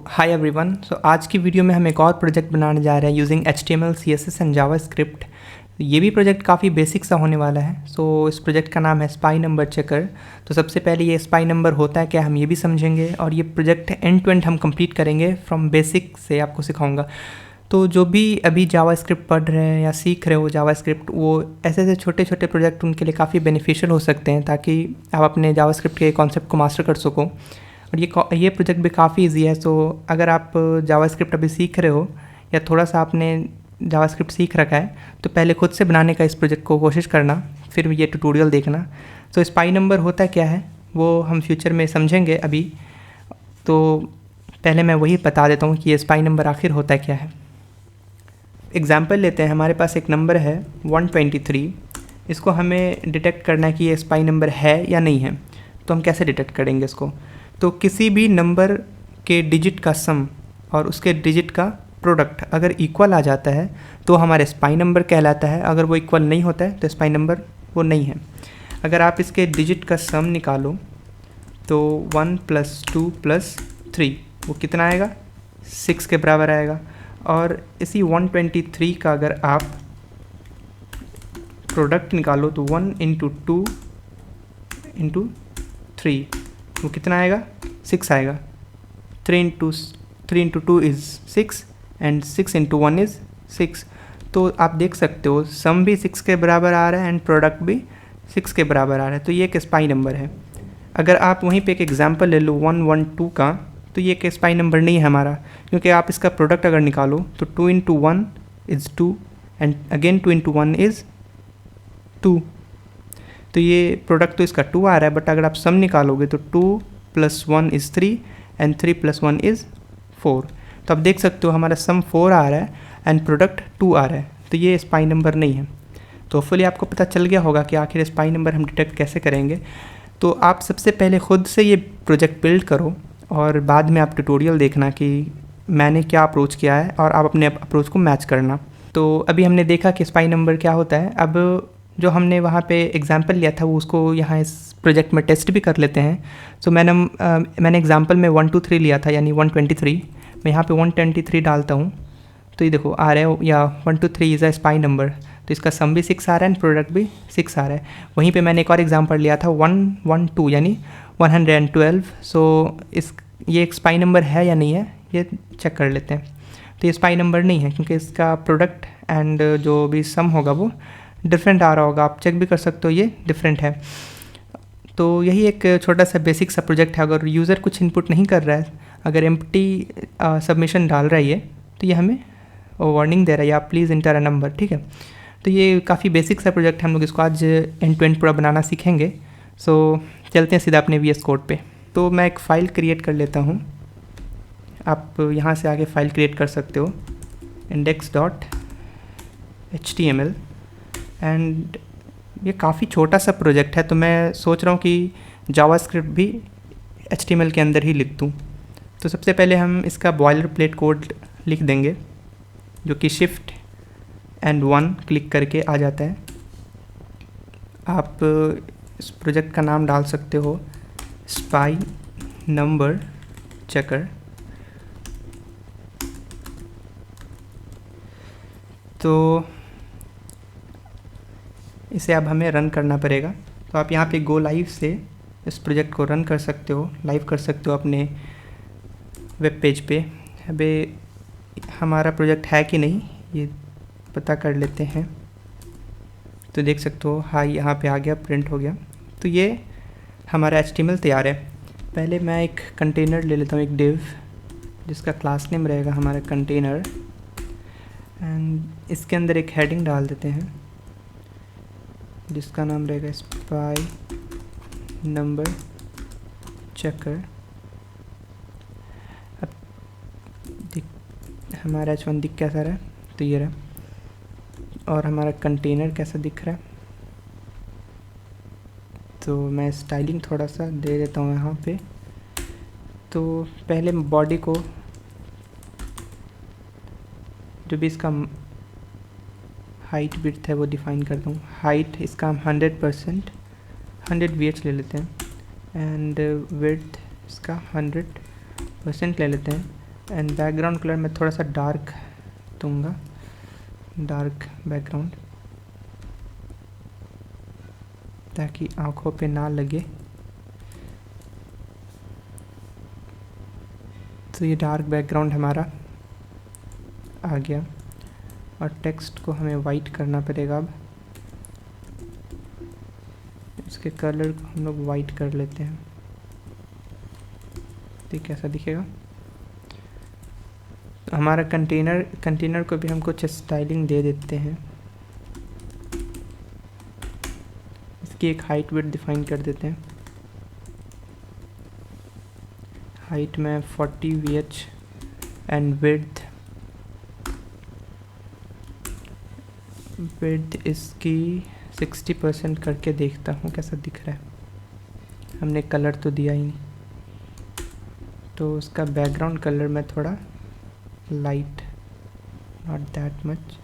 Hi everyone. आज की video में हम एक और प्रोजेक्ट बनाने जा रहे हैं using HTML, CSS and JavaScript. ये भी प्रोजेक्ट काफ़ी बेसिक सा होने वाला है। इस प्रोजेक्ट का नाम है स्पाई नंबर चेकर। तो सबसे पहले ये स्पाई नंबर होता है क्या, हम ये भी समझेंगे, और ये प्रोजेक्ट एंड टू एंड हम कंप्लीट करेंगे फ्रॉम बेसिक से, आपको सिखाऊंगा। तो जो भी अभी जावास्क्रिप्ट पढ़ रहे हैं या सीख रहे हो जावास्क्रिप्ट, वो ऐसे ऐसे छोटे छोटे प्रोजेक्ट उनके लिए काफ़ी बेनिफिशियल हो सकते हैं, ताकि आप अपने जावास्क्रिप्ट के कॉन्सेप्ट को मास्टर कर सको। और ये प्रोजेक्ट भी काफ़ी इजी है। अगर आप जावास्क्रिप्ट अभी सीख रहे हो या थोड़ा सा आपने जावास्क्रिप्ट सीख रखा है, तो पहले खुद से बनाने का इस प्रोजेक्ट को कोशिश करना, फिर ये ट्यूटोरियल देखना। स्पाई नंबर होता क्या है वो हम फ्यूचर में समझेंगे। अभी तो पहले मैं वही बता देता हूँ कि ये स्पाई नंबर आखिर होता क्या है। एग्जाम्पल लेते हैं। हमारे पास एक नंबर है 123। इसको हमें डिटेक्ट करना है कि ये स्पाई नंबर है या नहीं है। तो हम कैसे डिटेक्ट करेंगे इसको? तो किसी भी नंबर के डिजिट का सम और उसके डिजिट का प्रोडक्ट अगर इक्वल आ जाता है तो हमारे स्पाई नंबर कहलाता है। अगर वो इक्वल नहीं होता है तो स्पाई नंबर वो नहीं है। अगर आप इसके डिजिट का सम निकालो तो 1 + 2 + 3 वो कितना आएगा? 6 के बराबर आएगा। और इसी 123 का अगर आप प्रोडक्ट निकालो तो 1 × 2 × 3 वो कितना आएगा? 6 आएगा। 3 × 2 इज़ 6 एंड 6 × 1 इज़ 6। तो आप देख सकते हो सम भी 6 के बराबर आ रहा है एंड प्रोडक्ट भी 6 के बराबर आ रहा है। तो ये एक स्पाई नंबर है। अगर आप वहीं पे एक एग्जांपल ले लो 112 का, तो ये एक स्पाई नंबर नहीं है हमारा, क्योंकि आप इसका प्रोडक्ट अगर निकालो तो 2 × 1 इज़ 2 एंड अगेन 2 × 1 इज़ 2। तो ये प्रोडक्ट तो इसका 2 आ रहा है, बट अगर आप सम निकालोगे तो 2 + 1 इज़ 3 एंड 3 + 1 इज़ 4। तो आप देख सकते हो हमारा सम 4 आ रहा है एंड प्रोडक्ट 2 आ रहा है। तो ये स्पाई नंबर नहीं है। तो होपफुली आपको पता चल गया होगा कि आखिर स्पाई नंबर हम डिटेक्ट कैसे करेंगे। तो आप सबसे पहले खुद से ये प्रोजेक्ट बिल्ड करो और बाद में आप ट्यूटोरियल देखना कि मैंने क्या अप्रोच किया है, और आप अपने अप्रोच को मैच करना। तो अभी हमने देखा कि स्पाई नंबर क्या होता है। अब जो हमने वहाँ पे एग्जांपल लिया था वो उसको यहाँ इस प्रोजेक्ट में टेस्ट भी कर लेते हैं। मैंने एग्जांपल में 1 2 3 लिया था, यानी 123। मैं यहाँ पे 123 डालता हूँ तो ये देखो आ रहा है, या 123 इज़ अ स्पाई नंबर। तो इसका सम भी 6 आ रहा है एंड प्रोडक्ट भी 6 आ रहा है। वहीं पे मैंने एक और एग्जांपल लिया था 112 यानी 112। ये एक स्पाई नंबर है या नहीं है ये चेक कर लेते हैं। तो ये स्पाई नंबर नहीं है, क्योंकि इसका प्रोडक्ट एंड जो भी सम होगा वो डिफरेंट आ रहा होगा। आप चेक भी कर सकते हो ये डिफरेंट है। तो यही एक छोटा सा बेसिक सा प्रोजेक्ट है। अगर यूज़र कुछ इनपुट नहीं कर रहा है, अगर एम्प्टी सबमिशन डाल रहा है ये, तो ये हमें वार्निंग दे रहा है या प्लीज़ इंटर अ नंबर। ठीक है। तो ये काफ़ी बेसिक सा प्रोजेक्ट है। हम लोग इसको आज एंड टू एंड पूरा बनाना सीखेंगे। चलते हैं सीधा अपने VS कोड पे। तो मैं एक फ़ाइल क्रिएट कर लेता हूँ। आप यहाँ से आगे फ़ाइल क्रिएट कर सकते हो index.html। एंड ये काफ़ी छोटा सा प्रोजेक्ट है, तो मैं सोच रहा हूँ कि जावास्क्रिप्ट भी HTML के अंदर ही लिख दूँ। तो सबसे पहले हम इसका बॉयलर प्लेट कोड लिख देंगे, जो कि Shift + 1 क्लिक करके आ जाता है। आप इस प्रोजेक्ट का नाम डाल सकते हो स्पाई नंबर चेकर। तो इसे अब हमें रन करना पड़ेगा। तो आप यहाँ पे गो लाइव से इस प्रोजेक्ट को रन कर सकते हो, लाइव कर सकते हो अपने वेब पेज पे। अबे हमारा प्रोजेक्ट है कि नहीं ये पता कर लेते हैं। तो देख सकते हो हाँ यहाँ पे आ गया, प्रिंट हो गया। तो ये हमारा HTML तैयार है। पहले मैं एक कंटेनर ले लेता हूँ, एक डिव, जिसका क्लास नेम रहेगा हमारा कंटेनर, एंड इसके अंदर एक हेडिंग डाल देते हैं जिसका नाम रहेगा स्पाई नंबर चेकर। अब हमारा H1 दिख कैसा रहा है? तो ये रहा। और हमारा कंटेनर कैसा दिख रहा है? तो मैं स्टाइलिंग थोड़ा सा दे देता हूँ यहाँ पे। तो पहले बॉडी को जो भी इसका हाइट विड्थ है वो डिफ़ाइन करता हूँ। हाइट इसका हम 100% 100 VH ले लेते हैं, एंड विड्थ इसका 100 % ले लेते हैं। एंड बैकग्राउंड कलर मैं थोड़ा सा डार्क दूंगा, डार्क बैकग्राउंड, ताकि आँखों पे ना लगे। तो ये डार्क बैकग्राउंड हमारा आ गया और टेक्स्ट को हमें वाइट करना पड़ेगा। अब इसके कलर को हम लोग वाइट कर लेते हैं। तो कैसा दिखेगा हमारा कंटेनर को भी हम कुछ स्टाइलिंग दे देते हैं। इसकी एक हाइट विड्थ डिफाइन कर देते हैं। हाइट में 40 VH एंड विड्थ इसकी 60% करके देखता हूँ कैसा दिख रहा है। हमने कलर तो दिया ही नहीं, तो उसका बैकग्राउंड कलर में थोड़ा लाइट, नॉट दैट मच।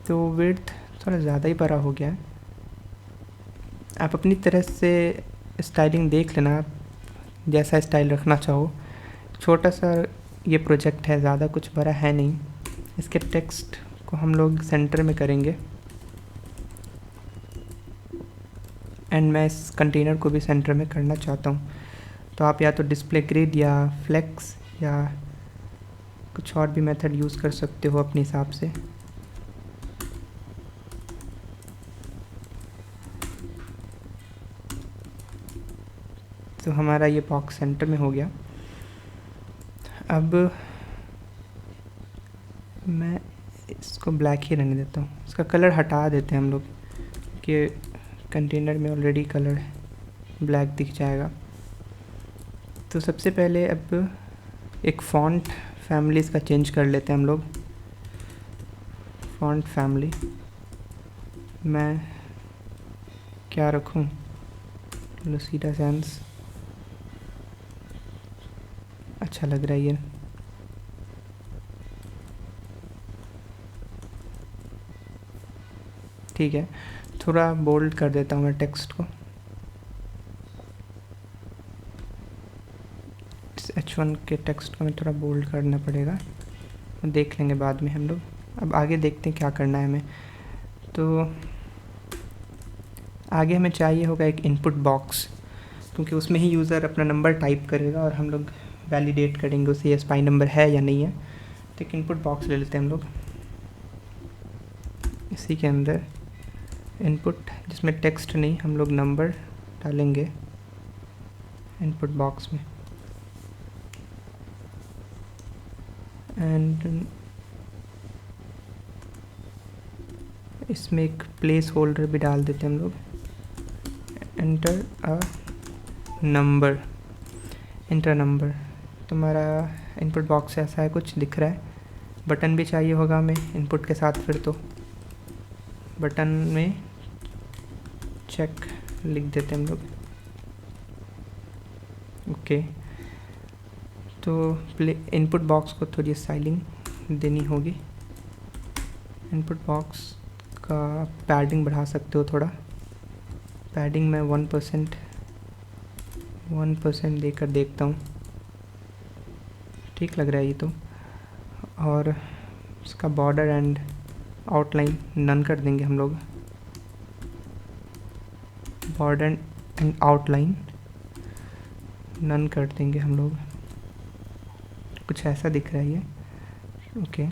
तो विड्थ थोड़ा ज़्यादा ही बड़ा हो गया है। आप अपनी तरह से स्टाइलिंग देख लेना, आप जैसा स्टाइल रखना चाहो। छोटा सा ये प्रोजेक्ट है, ज़्यादा कुछ बड़ा है नहीं। इसके टेक्स्ट को हम लोग सेंटर में करेंगे एंड मैं इस कंटेनर को भी सेंटर में करना चाहता हूँ। तो आप या तो डिस्प्ले ग्रिड या फ्लेक्स या कुछ और भी मेथड यूज़ कर सकते हो अपने हिसाब से। तो हमारा ये बॉक्स सेंटर में हो गया। अब मैं इसको ब्लैक ही रहने देता हूँ। इसका कलर हटा देते हैं हम लोग कि कंटेनर में ऑलरेडी कलर ब्लैक दिख जाएगा। तो सबसे पहले अब एक फ़ॉन्ट फैमिलीज़ का चेंज कर लेते हैं हम लोग। फ़ॉन्ट फैमिली मैं क्या रखूँ, लुसीडा सैंस अच्छा लग रहा है ये। ठीक है, थोड़ा बोल्ड कर देता हूँ मैं टेक्स्ट को। इस H1 के टेक्स्ट को मैं थोड़ा बोल्ड करना पड़ेगा, देख लेंगे बाद में हम लोग। अब आगे देखते हैं क्या करना है हमें। तो आगे हमें चाहिए होगा एक इनपुट बॉक्स, क्योंकि उसमें ही यूज़र अपना नंबर टाइप करेगा और हम लोग वैलिडेट करेंगे उसे ये स्पाई नंबर है या नहीं है। तो एक इनपुट बॉक्स ले लेते हैं हम लोग। इसी के अंदर इनपुट, जिसमें टेक्स्ट नहीं, हम लोग नंबर डालेंगे इनपुट बॉक्स में। एंड इसमें एक प्लेस होल्डर भी डाल देते हैं हम लोग। Enter a number, inter number. तुम्हारा इनपुट बॉक्स ऐसा है, कुछ दिख रहा है। बटन भी चाहिए होगा हमें इनपुट के साथ, फिर तो बटन में चेक लिख देते हैं हम लोग। ओके, तो इनपुट बॉक्स को थोड़ी स्टाइलिंग देनी होगी। इनपुट बॉक्स का पैडिंग बढ़ा सकते हो थोड़ा। पैडिंग में 1% देकर देखता हूँ, ठीक लग रहा है ये तो। और इसका बॉर्डर एंड आउटलाइन नन कर देंगे हम लोग। बॉर्डर एंड आउटलाइन नन कर देंगे हम लोग। कुछ ऐसा दिख रहा है ये। ओके,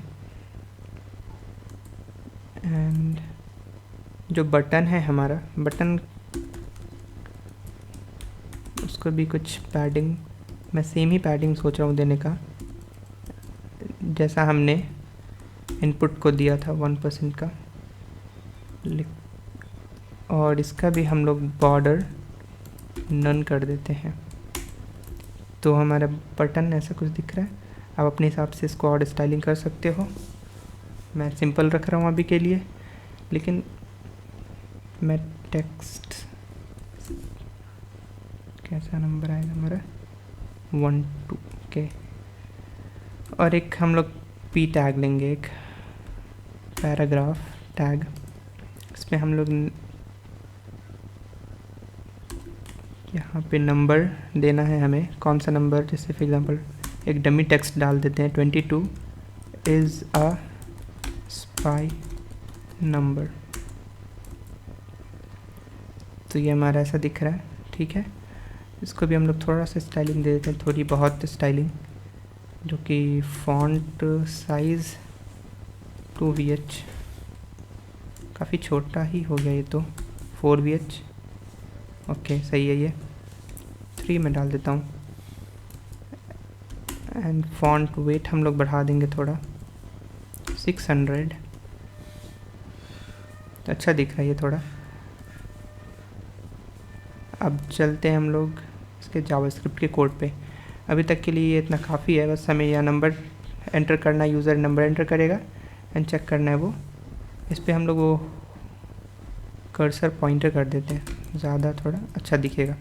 एंड जो बटन है हमारा, बटन उसको भी कुछ पैडिंग, मैं सेम ही पैडिंग सोच रहा हूँ देने का, जैसा हमने इनपुट को दिया था 1% का। और इसका भी हम लोग बॉर्डर नन कर देते हैं। तो हमारा बटन ऐसा कुछ दिख रहा है। आप अपने हिसाब से इसको और स्टाइलिंग कर सकते हो। मैं सिंपल रख रहा हूँ अभी के लिए, लेकिन मैं टेक्स्ट कैसा नंबर आएगा हमारा 1 2 के। और एक हम लोग पी टैग लेंगे, एक पैराग्राफ टैग। इसमें हम लोग यहाँ पे नंबर देना है हमें, कौन सा नंबर, जैसे फॉर एग्जांपल एक डमी टेक्स्ट डाल देते हैं 22 इज़ अ स्पाई नंबर। तो ये हमारा ऐसा दिख रहा है, ठीक है। इसको भी हम लोग थोड़ा सा स्टाइलिंग दे देते हैं, थोड़ी बहुत स्टाइलिंग, जो कि फॉन्ट साइज़ 2VH, काफ़ी छोटा ही हो गया ये तो, 4VH, ओके सही है। ये 3 में डाल देता हूँ। एंड फॉन्ट वेट हम लोग बढ़ा देंगे थोड़ा, 600, अच्छा दिख रहा है ये थोड़ा। अब चलते हैं हम लोग इसके जावास्क्रिप्ट के कोड पे। अभी तक के लिए ये इतना काफ़ी है, बस हमें यह नंबर एंटर करना है, यूज़र नंबर एंटर करेगा एंड चेक करना है वो। इस पर हम लोग वो कर्सर पॉइंटर कर देते हैं, ज़्यादा थोड़ा अच्छा दिखेगा।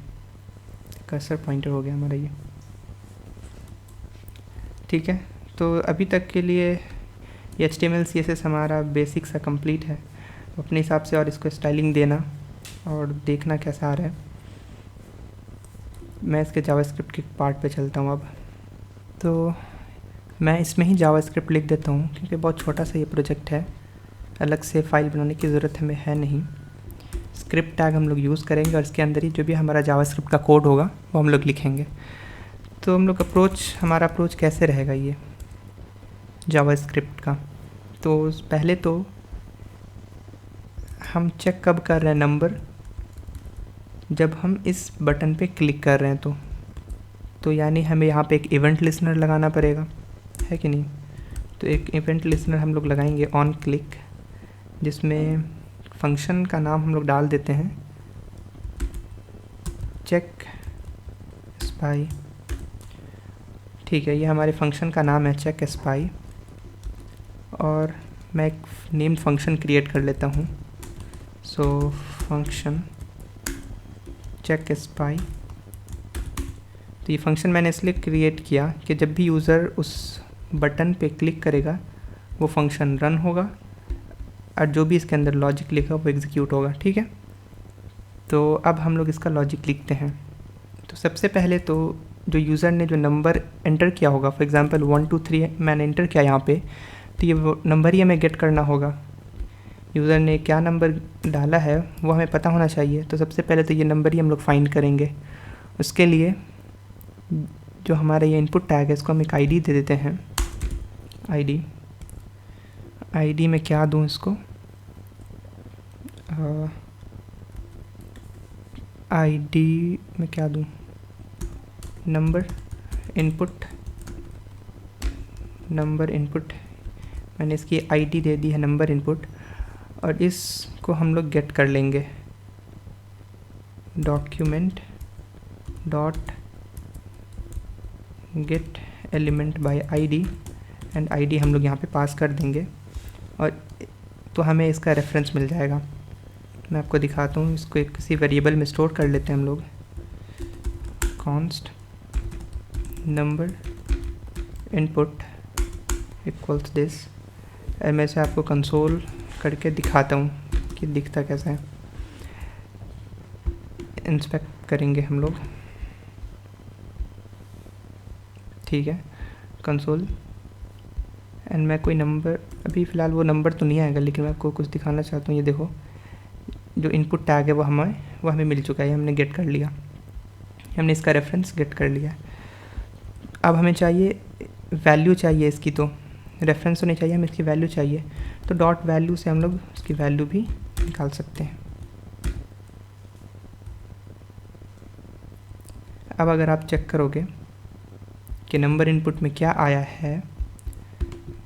कर्सर पॉइंटर हो गया हमारा ये, ठीक है। तो अभी तक के लिए ये HTML CSS हमारा बेसिक सा कंप्लीट है। अपने हिसाब से और इसको स्टाइलिंग देना और देखना कैसा आ रहा है। मैं इसके जावास्क्रिप्ट के पार्ट पे चलता हूँ अब। तो मैं इसमें ही जावास्क्रिप्ट लिख देता हूँ, क्योंकि बहुत छोटा सा ये प्रोजेक्ट है, अलग से फ़ाइल बनाने की ज़रूरत हमें है नहीं। स्क्रिप्ट टैग हम लोग यूज़ करेंगे और इसके अंदर ही जो भी हमारा जावास्क्रिप्ट का कोड होगा वो हम लोग लिखेंगे। तो हम लोग हमारा अप्रोच कैसे रहेगा ये जावास्क्रिप्ट का। तो पहले तो हम चेक कब कर रहे हैं नंबर, जब हम इस बटन पे क्लिक कर रहे हैं तो यानी हमें यहाँ पे एक इवेंट लिसनर लगाना पड़ेगा, है कि नहीं। तो एक इवेंट लिसनर हम लोग लगाएंगे ऑन क्लिक, जिसमें फंक्शन का नाम हम लोग डाल देते हैं चेक स्पाई, ठीक है। ये हमारे फंक्शन का नाम है चेक स्पाई, और मैं एक नेम्ड फंक्शन क्रिएट कर लेता हूँ। So function check spy. तो ये फंक्शन मैंने इसलिए क्रिएट किया कि जब भी यूज़र उस बटन पे क्लिक करेगा वो फंक्शन रन होगा और जो भी इसके अंदर लॉजिक लिखा वो एग्जीक्यूट होगा, ठीक है। तो अब हम लोग इसका लॉजिक लिखते हैं। तो सबसे पहले तो जो यूज़र ने जो नंबर एंटर किया होगा, फॉर एग्जांपल 1 2 3 मैंने एंटर किया यहाँ पे, तो ये वो नंबर ही हमें गेट करना होगा। यूज़र ने क्या नंबर डाला है वो हमें पता होना चाहिए। तो सबसे पहले तो ये नंबर ही हम लोग फाइंड करेंगे। उसके लिए जो हमारा ये इनपुट टैग है इसको हम एक आईडी दे देते हैं। आईडी में क्या दूँ इसको, आईडी में क्या दूँ, नंबर इनपुट मैंने इसकी आईडी दे दी है नंबर इनपुट, और इसको हम लोग गेट कर लेंगे document dot gate element by ID, and ID हम लोग यहाँ पे पास कर देंगे और तो हमें इसका रेफरेंस मिल जाएगा। मैं आपको दिखाता हूँ, इसको एक किसी वेरिएबल में स्टोर कर लेते हैं हम लोग, const number input equals this. मैं इसे आपको कंसोल करके दिखाता हूँ कि दिखता कैसा है। इंस्पेक्ट करेंगे हम लोग, ठीक है, कंसोल। एंड मैं कोई नंबर, अभी फ़िलहाल वो नंबर तो नहीं आएगा, लेकिन मैं आपको कुछ दिखाना चाहता हूँ। ये देखो, जो इनपुट टैग है वो हमें मिल चुका है, हमने गेट कर लिया, हमने इसका रेफरेंस गेट कर लिया। अब हमें चाहिए वैल्यू, चाहिए इसकी, तो रेफरेंस तो नहीं चाहिए, हमें इसकी वैल्यू चाहिए। तो डॉट वैल्यू से हम लोग इसकी वैल्यू भी निकाल सकते हैं। अब अगर आप चेक करोगे कि नंबर इनपुट में क्या आया है,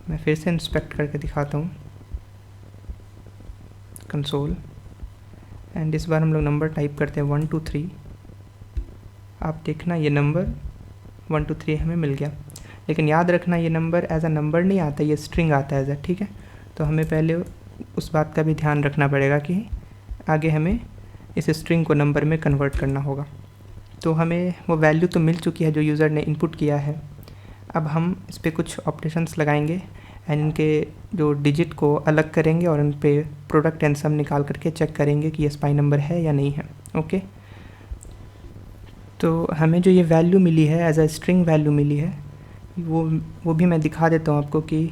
मैं फिर से इंस्पेक्ट करके दिखाता हूँ, कंसोल, एंड इस बार हम लोग नंबर टाइप करते हैं 1 2 3। आप देखना ये नंबर 1 2 3 हमें मिल गया, लेकिन याद रखना ये नंबर एज अ नंबर नहीं आता, ये स्ट्रिंग आता है एज अ, ठीक है। तो हमें पहले उस बात का भी ध्यान रखना पड़ेगा कि आगे हमें इस स्ट्रिंग को नंबर में कन्वर्ट करना होगा। तो हमें वो वैल्यू तो मिल चुकी है जो यूज़र ने इनपुट किया है। अब हम इस पर कुछ ऑपरेशंस लगाएंगे एंड इनके जो डिजिट को अलग करेंगे और उन पे प्रोडक्ट एंड सम निकाल करके चेक करेंगे कि ये स्पाई नंबर है या नहीं है, ओके। तो हमें जो ये वैल्यू मिली है एज अ स्ट्रिंग वैल्यू मिली है, वो भी मैं दिखा देता हूँ आपको कि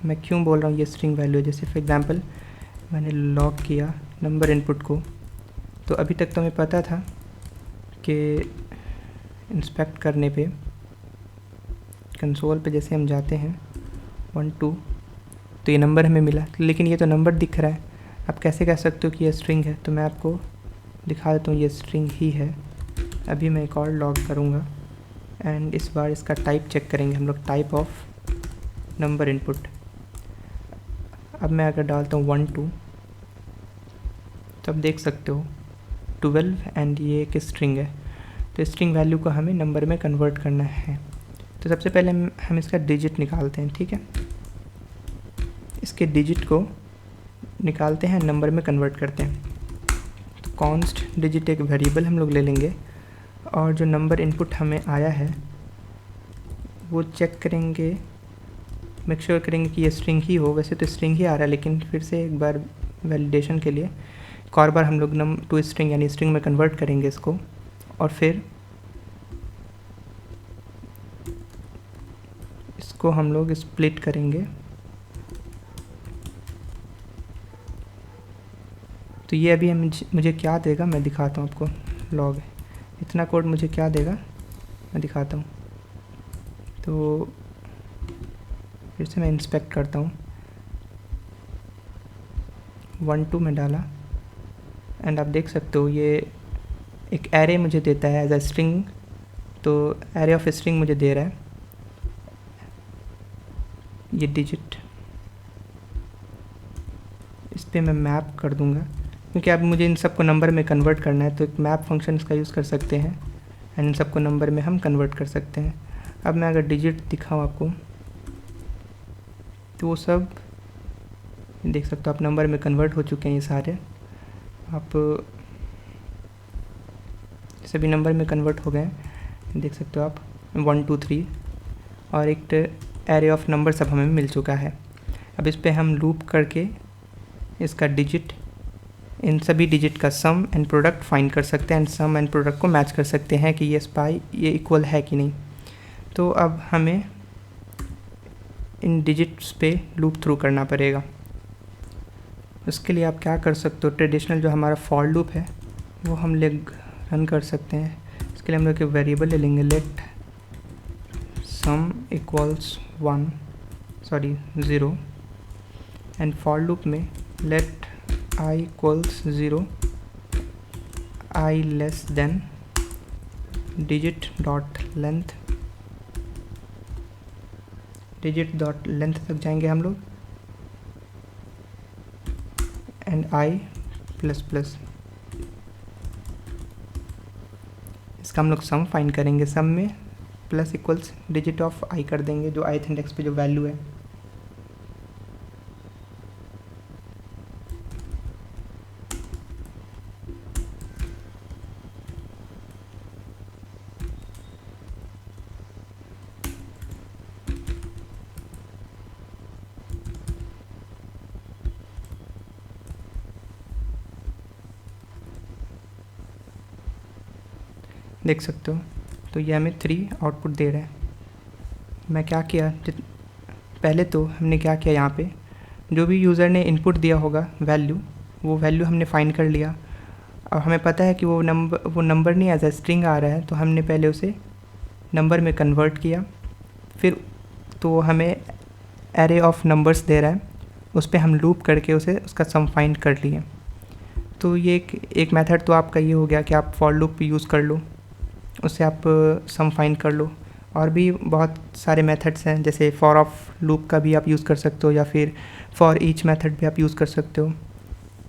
मैं क्यों बोल रहा हूँ ये स्ट्रिंग वैल्यू है। जैसे फॉर एग्जांपल मैंने लॉग किया नंबर इनपुट को, तो अभी तक तो हमें पता था कि इंस्पेक्ट करने पे कंसोल पे जैसे हम जाते हैं 1 2 तो ये नंबर हमें मिला, लेकिन ये तो नंबर दिख रहा है। आप कैसे कह सकते हो कि ये स्ट्रिंग है? तो मैं आपको दिखा देता हूँ ये स्ट्रिंग ही है। अभी मैं एक और लॉग करूँगा एंड इस बार इसका टाइप चेक करेंगे हम लोग, टाइप ऑफ नंबर इनपुट। अब मैं अगर डालता हूँ 1 2 तो आप देख सकते हो 12 एंड ये एक स्ट्रिंग है। तो स्ट्रिंग वैल्यू को हमें नंबर में कन्वर्ट करना है। तो सबसे पहले हम इसका डिजिट निकालते हैं, ठीक है। इसके डिजिट को निकालते हैं, नंबर में कन्वर्ट करते हैं। तो कॉन्स्ट डिजिट एक वेरिएबल हम लोग ले लेंगे और जो नंबर इनपुट हमें आया है वो चेक करेंगे, मेक श्योर करेंगे कि ये स्ट्रिंग ही हो। वैसे तो स्ट्रिंग ही आ रहा है, लेकिन फिर से एक बार वैलिडेशन के लिए एक और बार हम लोग टू स्ट्रिंग यानी स्ट्रिंग में कन्वर्ट करेंगे इसको, और फिर इसको हम लोग स्प्लिट करेंगे। तो ये अभी मुझे क्या देगा मैं दिखाता हूँ आपको। लॉग इतना कोड मुझे क्या देगा मैं दिखाता हूँ। तो फिर से मैं इंस्पेक्ट करता हूँ, 1 2 में डाला एंड आप देख सकते हो ये एक एरे मुझे देता है एज अ स्ट्रिंग। तो एरे ऑफ स्ट्रिंग मुझे दे रहा है ये डिजिट। इस पर मैं मैप कर दूंगा क्योंकि अब मुझे इन सबको नंबर में कन्वर्ट करना है, तो एक मैप फंक्शन का यूज़ कर सकते हैं एंड इन सबको नंबर में हम कन्वर्ट कर सकते हैं। अब मैं अगर डिजिट दिखाऊँ आपको तो वो सब देख सकते हो आप नंबर में कन्वर्ट हो चुके हैं। ये सारे आप सभी नंबर में कन्वर्ट हो गए, देख सकते हो आप 1 2 3 और एक एरे ऑफ नंबर सब हमें मिल चुका है। अब इस पर हम लूप करके इसका डिजिट, इन सभी डिजिट का सम एंड प्रोडक्ट फाइंड कर सकते हैं एंड सम एंड प्रोडक्ट को मैच कर सकते हैं कि ये स्पाई ये इक्वल है कि नहीं। तो अब हमें इन डिजिट्स पे लूप थ्रू करना पड़ेगा। उसके लिए आप क्या कर सकते हो, ट्रेडिशनल जो हमारा फॉर लूप है वो हम रन कर सकते हैं। इसके लिए हम लोग एक वेरिएबल ले लेंगे, let sum equals 0 and for loop में let i equals 0 i less than digit dot length तक जाएंगे हम लोग एंड आई प्लस प्लस। इसका हम लोग सम फाइंड करेंगे, सम में प्लस इक्वल्स डिजिट ऑफ आई कर देंगे जो ith इंडेक्स पे जो वैल्यू है। देख सकते हो तो ये हमें 3 आउटपुट दे रहा है। मैं क्या किया, पहले तो हमने क्या किया, यहाँ पे जो भी यूज़र ने इनपुट दिया होगा वैल्यू, वो वैल्यू हमने फाइंड कर लिया। और हमें पता है कि वो नंबर नहीं एज अ स्ट्रिंग आ रहा है, तो हमने पहले उसे नंबर में कन्वर्ट किया। फिर तो हमें एरे ऑफ नंबर्स दे रहा है, उस पर हम लूप करके उसे उसका सम फाइंड कर लिए। तो ये एक मेथड तो आपका ये हो गया कि आप फॉर लूप यूज़ कर लो, उससे आप सम फाइंड कर लो। और भी बहुत सारे मेथड्स हैं, जैसे फॉर ऑफ लूप का भी आप यूज़ कर सकते हो या फिर फॉर ईच मेथड भी आप यूज़ कर सकते हो।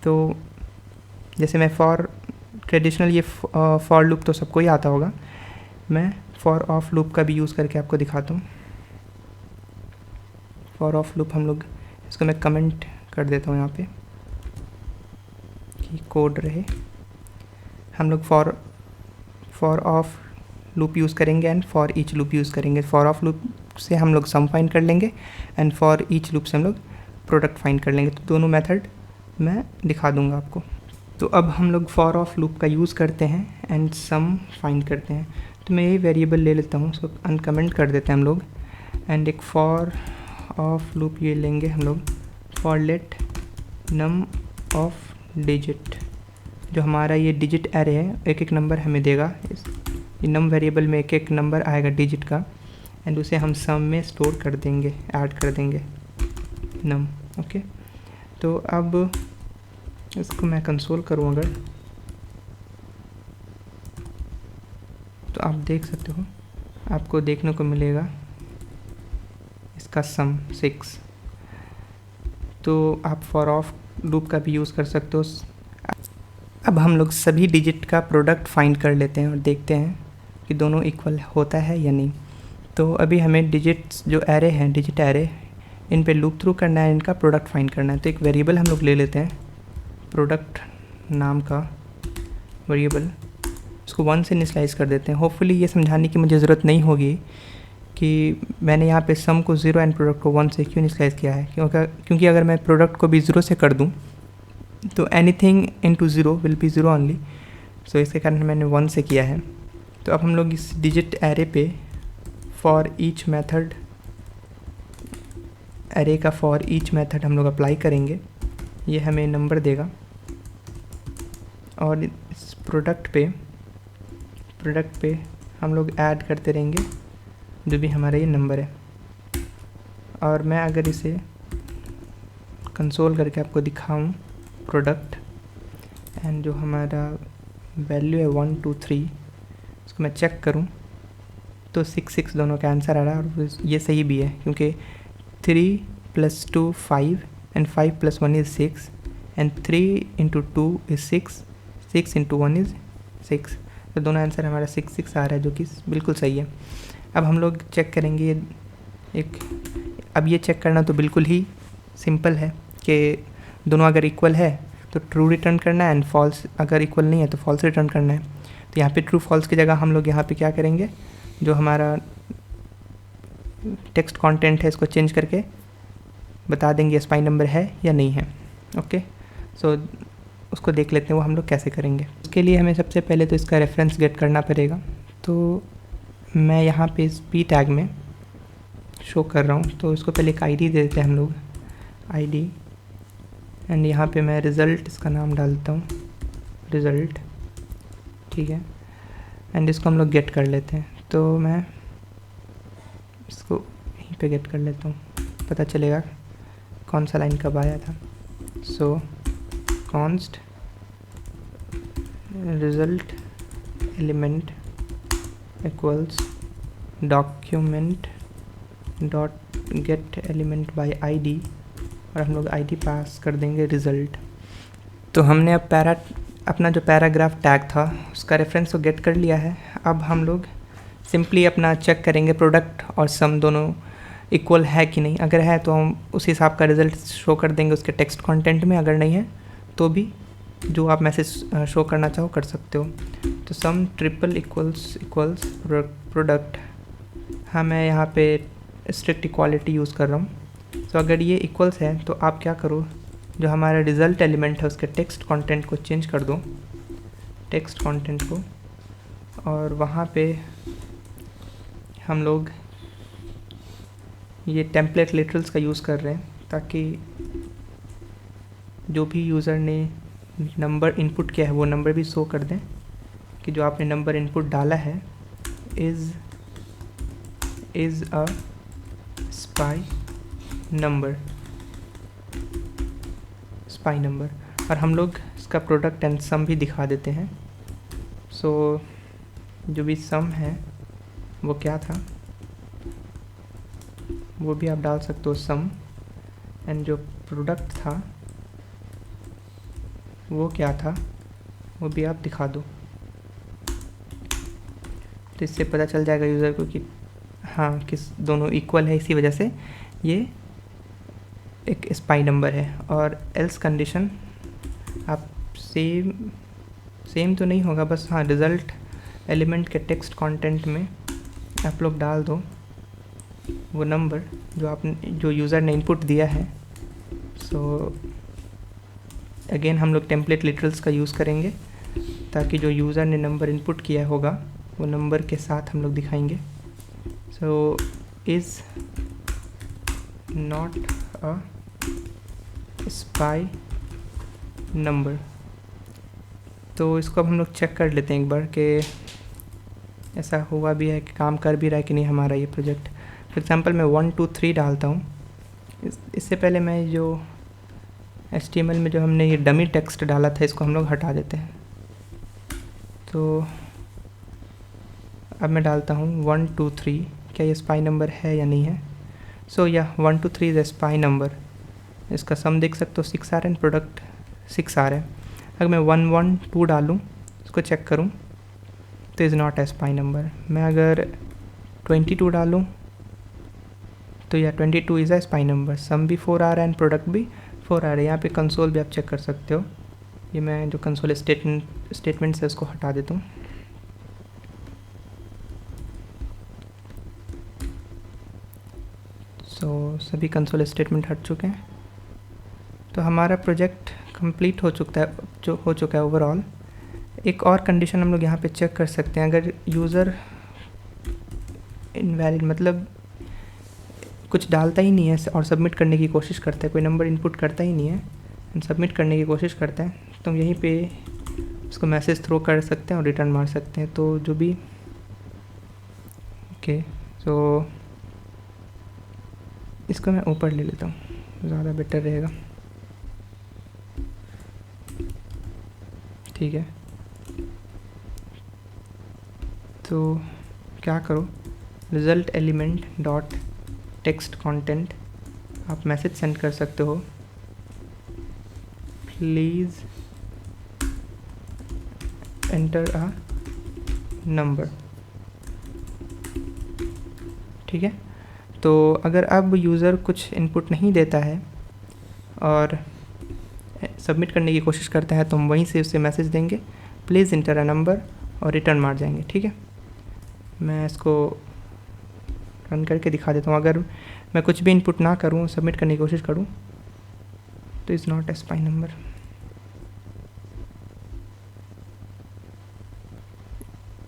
तो जैसे मैं ट्रेडिशनल ये फॉर लूप तो सबको ही आता होगा, मैं फॉर ऑफ लूप का भी यूज़ करके आपको दिखाता हूँ। फॉर ऑफ लूप हम लोग इसको मैं कमेंट कर देता हूँ यहाँ पे कि कोड रहे। हम लोग फॉर ऑफ लूप यूज़ करेंगे and for each loop use करेंगे। फॉर ऑफ लूप से हम लोग सम फाइंड कर लेंगे एंड फॉर ईच लूप से हम लोग प्रोडक्ट फाइंड कर लेंगे। तो दोनों मेथड मैं दिखा दूंगा आपको। तो अब हम लोग फॉर ऑफ लूप का यूज़ करते हैं एंड सम फाइंड करते हैं। तो मैं ये वेरिएबल ले लेता हूँ, उसको अनकमेंट कर देते हैं हम लोग एंड एक फॉर ऑफ लूप ये लेंगे हम लोग, for let num of digit, जो हमारा ये डिजिट एरे है एक एक नंबर हमें देगा, ये नम वेरिएबल में एक एक नंबर आएगा डिजिट का एंड उसे हम सम में स्टोर कर देंगे, ऐड कर देंगे नम। ओके, तो अब इसको मैं कंसोल करूँ अगर, तो आप देख सकते हो, आपको देखने को मिलेगा इसका सम 6। तो आप फॉर ऑफ लूप का भी यूज़ कर सकते हो। अब हम लोग सभी डिजिट का प्रोडक्ट फाइंड कर लेते हैं और देखते हैं कि दोनों इक्वल होता है या नहीं। तो अभी हमें डिजिट्स जो एरे हैं, डिजिट एरे, इन पे लूप थ्रू करना है, इनका प्रोडक्ट फाइंड करना है। तो एक वेरिएबल हम लोग ले लेते हैं, प्रोडक्ट नाम का वेरिएबल, उसको 1 से इनिशियलाइज कर देते हैं। होपफुली ये समझाने की मुझे ज़रूरत नहीं होगी कि मैंने यहाँ पे सम को 0 एंड प्रोडक्ट को 1 से क्यों इनिशियलाइज किया है, क्योंकि अगर मैं प्रोडक्ट को भी 0 से कर दूँ तो anything into 0 will be 0 only. So इसके कारण मैंने 1 से किया है। तो अब हम लोग इस डिजिट एरे पे फॉर ईच मेथड, एरे का फॉर ईच मेथड हम लोग अप्लाई करेंगे, ये हमें नंबर देगा। और इस प्रोडक्ट पे हम लोग ऐड करते रहेंगे जो भी हमारा ये नंबर है। और मैं अगर इसे कंसोल करके आपको दिखाऊं, प्रोडक्ट एंड जो हमारा वैल्यू है 1 2 3, उसको मैं चेक करूं तो 6 6 दोनों का आंसर आ रहा है। और ये सही भी है क्योंकि 3 + 2 5 and 5 + 1 is 6 and 3 × 2 is 6, 6 × 1 is 6। तो दोनों आंसर हमारा 6 6 आ रहा है, जो कि बिल्कुल सही है। अब हम लोग चेक करेंगे अब ये चेक करना तो बिल्कुल ही सिंपल है कि दोनों अगर इक्वल है तो ट्रू रिटर्न करना है एंड फॉल्स अगर इक्वल नहीं है तो फॉल्स रिटर्न करना है। तो यहाँ पे ट्रू फॉल्स की जगह हम लोग यहाँ पे क्या करेंगे, जो हमारा टेक्स्ट कंटेंट है इसको चेंज करके बता देंगे स्पाई नंबर है या नहीं है। ओके, सो उसको देख लेते हैं वो हम लोग कैसे करेंगे। उसके लिए हमें सबसे पहले तो इसका रेफरेंस गेट करना पड़ेगा। तो मैं यहाँ पे इस पी टैग में शो कर रहा हूँ, तो इसको पहले एक आईडी दे देते हैं हम लोग, आईडी, एंड यहाँ पे मैं रिज़ल्ट इसका नाम डालता हूँ, रिज़ल्ट, ठीक है। एंड इसको हम लोग गेट कर लेते हैं। तो मैं इसको यहीं पे गेट कर लेता हूँ, पता चलेगा कौन सा लाइन कब आया था। सो const result element equals document dot gate element by ID, और हम लोग आईडी पास कर देंगे रिज़ल्ट। तो हमने अब अपना जो पैराग्राफ टैग था उसका रेफरेंस को गेट कर लिया है। अब हम लोग सिंपली अपना चेक करेंगे प्रोडक्ट और सम दोनों इक्वल है कि नहीं। अगर है तो हम उस हिसाब का रिज़ल्ट शो कर देंगे उसके टेक्स्ट कंटेंट में, अगर नहीं है तो भी जो आप मैसेज शो करना चाहो कर सकते हो। तो सम ट्रिपल इक्वल्स प्रोडक्ट, हाँ मैं यहाँ पे स्ट्रिक्ट इक्वालिटी यूज़ कर रहा हूँ। सो अगर ये इक्वल्स है तो आप क्या करो, जो हमारा रिज़ल्ट एलिमेंट है उसके टेक्स्ट कंटेंट को चेंज कर दो, टेक्स्ट कंटेंट को, और वहाँ पे हम लोग ये टेम्पलेट लिटरल्स का यूज़ कर रहे हैं ताकि जो भी यूज़र ने नंबर इनपुट किया है वो नंबर भी शो कर दें कि जो आपने नंबर इनपुट डाला है इज़ अ स्पाई नंबर। और हम लोग इसका प्रोडक्ट एंड सम भी दिखा देते हैं। सो जो भी सम है वो क्या था वो भी आप डाल सकते हो सम, एंड जो प्रोडक्ट था वो क्या था वो भी आप दिखा दो। तो इससे पता चल जाएगा यूज़र को कि हाँ किस दोनों इक्वल है, इसी वजह से ये एक स्पाई नंबर है। और एल्स कंडीशन आप सेम तो नहीं होगा, बस हाँ रिज़ल्ट एलिमेंट के टेक्स्ट कंटेंट में आप लोग डाल दो वो नंबर जो यूज़र ने इनपुट दिया है। सो अगेन हम लोग टेम्पलेट लिटरल्स का यूज़ करेंगे ताकि जो यूज़र ने नंबर इनपुट किया होगा वो नंबर के साथ हम लोग दिखाएंगे. So is not a spy number. तो इसको अब हम लोग चेक कर लेते हैं एक बार कि ऐसा हुआ भी है कि काम कर भी रहा है कि नहीं हमारा ये प्रोजेक्ट. फॉर एग्ज़ाम्पल मैं 1 2 3 डालता हूँ. इससे पहले मैं जो HTML में जो हमने ये डमी टेक्स्ट डाला था इसको हम लोग हटा देते हैं. तो अब मैं डालता हूँ 1 2 3. क्या ये स्पाई नंबर है या नहीं है? सो या 1 2 3 इज़ ए स्पाई नंबर. इसका सम देख सकते हो 6 आ रहा है, प्रोडक्ट 6 आ रहा है. अगर मैं 1 1 2 डालूँ, इसको चेक करूँ तो is not a spy number. मैं अगर 22 डालूँ तो या 22 इज़ ए स्पाई नंबर. सम भी 4 आ रहा है एंड प्रोडक्ट भी 4 आ रहा है. यहाँ पे कंसोल भी आप चेक कर सकते हो. ये मैं जो कंसोल स्टेटमेंट्स है उसको हटा देता हूँ. सो सभी कंसोल स्टेटमेंट हट चुके हैं. तो हमारा प्रोजेक्ट कंप्लीट हो चुका है ओवरऑल. एक और कंडीशन हम लोग यहाँ पे चेक कर सकते हैं. अगर यूज़र इनवैलिड मतलब कुछ डालता ही नहीं है और सबमिट करने की कोशिश करता है, कोई नंबर इनपुट करता ही नहीं है एंड सबमिट करने की कोशिश करता है, तो हम यहीं पे उसको मैसेज थ्रो कर सकते हैं और रिटर्न मार सकते हैं. तो जो भी ओके, सो इसको मैं ऊपर ले लेता हूँ, ज़्यादा बेटर रहेगा. ठीक है, तो क्या करो, result element dot text content आप मैसेज सेंड कर सकते हो. Please enter a number. ठीक है, तो अगर अब यूज़र कुछ इनपुट नहीं देता है और सबमिट करने की कोशिश करता है तो हम वहीं से उससे मैसेज देंगे प्लीज़ एंटर अ नंबर और रिटर्न मार जाएंगे. ठीक है, मैं इसको रन करके दिखा देता हूँ. अगर मैं कुछ भी इनपुट ना करूँ, सबमिट करने की कोशिश करूँ तो is not a spy number.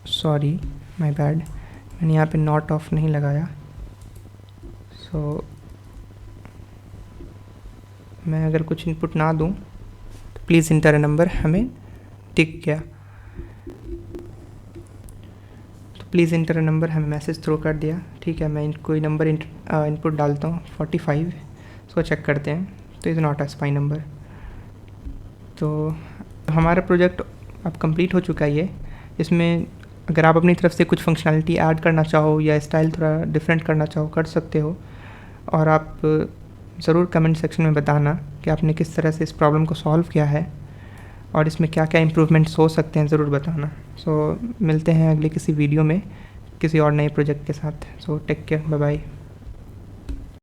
Sorry, my bad, मैंने यहाँ पे नॉट ऑफ नहीं लगाया. सो मैं अगर कुछ इनपुट ना दूँ तो प्लीज़ इंटर अ नंबर हमें टिक गया. प्लीज़ इंटर अ नंबर हमें मैसेज थ्रो कर दिया. ठीक है, मैं कोई नंबर इनपुट डालता हूँ 45, इसको चेक करते हैं तो is not a spy number. तो हमारा प्रोजेक्ट अब कंप्लीट हो चुका है. ये इसमें अगर आप अपनी तरफ से कुछ फंक्शनैलिटी ऐड करना चाहो या स्टाइल थोड़ा डिफरेंट करना चाहो कर सकते हो. और आप ज़रूर कमेंट सेक्शन में बताना कि आपने किस तरह से इस प्रॉब्लम को सॉल्व किया है और इसमें क्या क्या इम्प्रूवमेंट्स हो सकते हैं, ज़रूर बताना. सो मिलते हैं अगले किसी वीडियो में किसी और नए प्रोजेक्ट के साथ. So take care, bye bye.